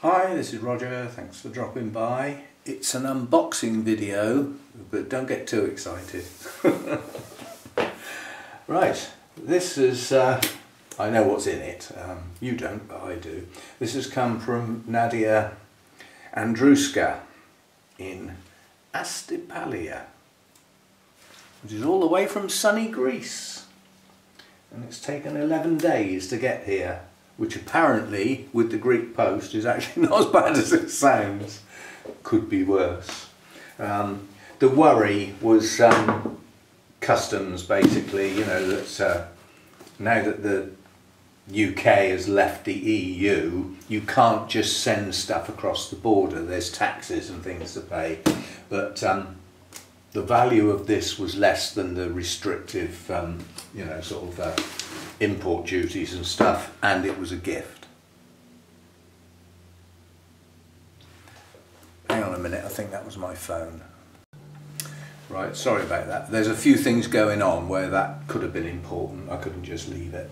Hi, this is Roger, thanks for dropping by. It's an unboxing video, but don't get too excited. Right, this is, I know what's in it, you don't, but I do. This has come from Nadia Andruska in Astipalia, which is all the way from sunny Greece. And it's taken 11 days to get here, which apparently, with the Greek post, is actually not as bad as it sounds. Could be worse. The worry was customs, basically, you know, that now that the UK has left the EU, you can't just send stuff across the border. There's taxes and things to pay. But the value of this was less than the restrictive, you know, sort of import duties and stuff, and it was a gift. Hang on a minute, I think that was my phone. Right, sorry about that. There's a few things going on where that could have been important. I couldn't just leave it.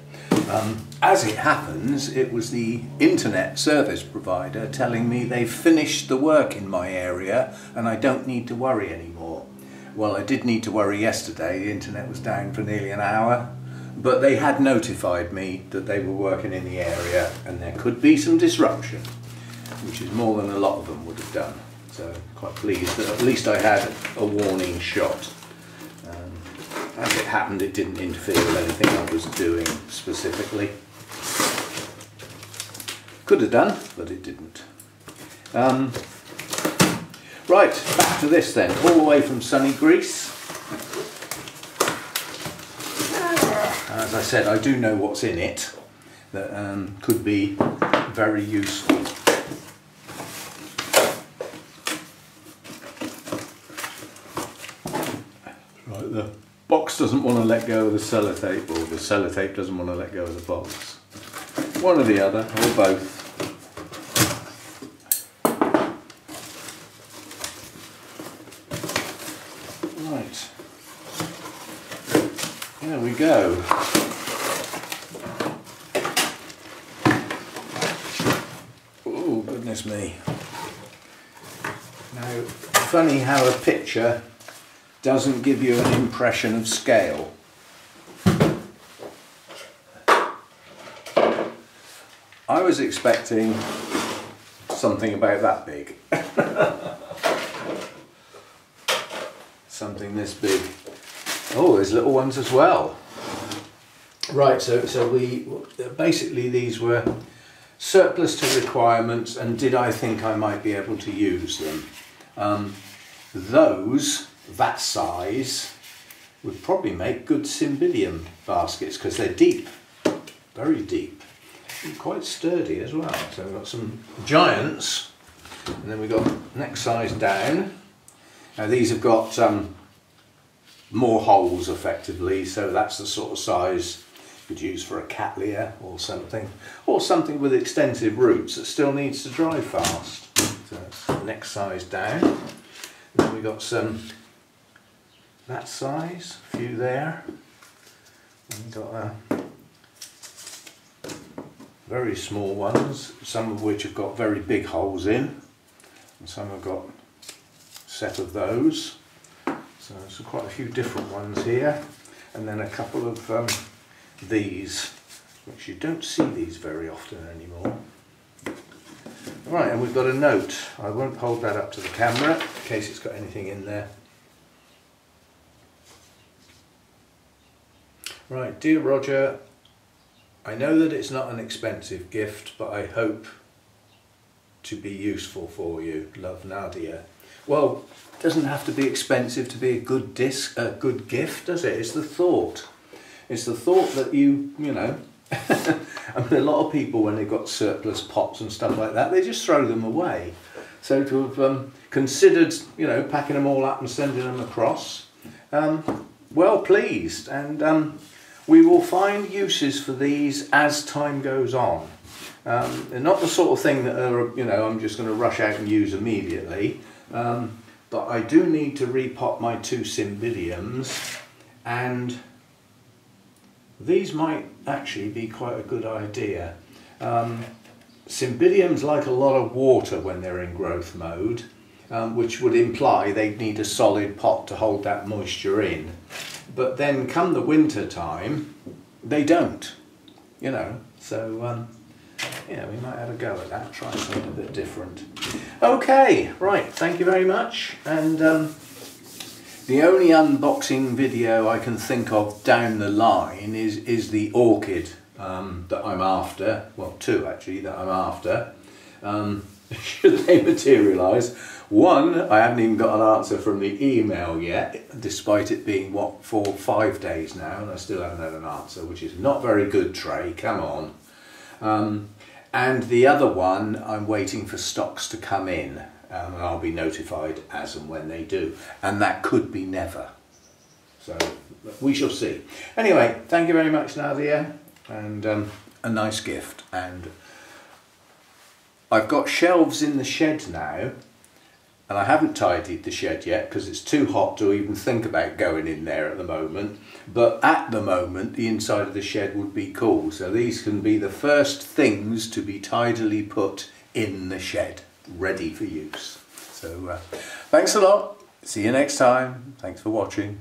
As it happens, it was the internet service provider telling me they've finished the work in my area and I don't need to worry anymore. Well, I did need to worry yesterday. The internet was down for nearly an hour. But they had notified me that they were working in the area and there could be some disruption, which is more than a lot of them would have done. So quite pleased that at least I had a warning shot. As it happened, it didn't interfere with anything I was doing specifically. Could have done, but it didn't. Right, back to this then, all the way from sunny Greece. As I said, I do know what's in it that could be very useful. Right, the box doesn't want to let go of the sellotape, or the sellotape doesn't want to let go of the box. One or the other, or both. Right. There we go. Oh, goodness me. Now, funny how a picture doesn't give you an impression of scale. I was expecting something about that big. Something this big. Oh, there's little ones as well. Right, so we basically, these were surplus to requirements, and did I think I might be able to use them? Those, that size, would probably make good cymbidium baskets because they're deep, very deep, and quite sturdy as well. So we've got some giants, and then we've got next size down. Now these have got more holes effectively, so that's the sort of size you could use for a cattleya or something with extensive roots that still needs to dry fast. So that's the next size down. And then we've got some that size, a few there. And we've got very small ones, some of which have got very big holes in, and some have got a set of those. So there's quite a few different ones here, and then a couple of these, which you don't see these very often anymore. Right, and we've got a note. I won't hold that up to the camera in case it's got anything in there. Right, dear Roger, I know that it's not an expensive gift, but I hope to be useful for you. Love, Nadia. Well, it doesn't have to be expensive to be a good gift, does it? It's the thought. It's the thought that you know, I mean, a lot of people, when they've got surplus pots and stuff like that, they just throw them away. So to have considered, you know, packing them all up and sending them across, well pleased. And we will find uses for these as time goes on. They're not the sort of thing that are, you know, I'm just going to rush out and use immediately. But I do need to repot my 2 cymbidiums, and these might actually be quite a good idea. Cymbidiums like a lot of water when they're in growth mode, which would imply they'd need a solid pot to hold that moisture in. But then come the winter time, they don't, you know, so yeah, we might have a go at that, try something a bit different. Okay, right, thank you very much, and the only unboxing video I can think of down the line is the Orchid that I'm after, well, two actually that I'm after, should they materialise. One, I haven't even got an answer from the email yet, despite it being, what, 4 or 5 days now, and I still haven't had an answer, which is not very good, Trey, come on. And the other one, I'm waiting for stocks to come in, and I'll be notified as and when they do, and that could be never. So, we shall see. Anyway, thank you very much, Nadia, and a nice gift. And I've got shelves in the shed now, and I haven't tidied the shed yet because it's too hot to even think about going in there at the moment. But at the moment, the inside of the shed would be cool. So these can be the first things to be tidily put in the shed, ready for use. So thanks a lot. See you next time. Thanks for watching.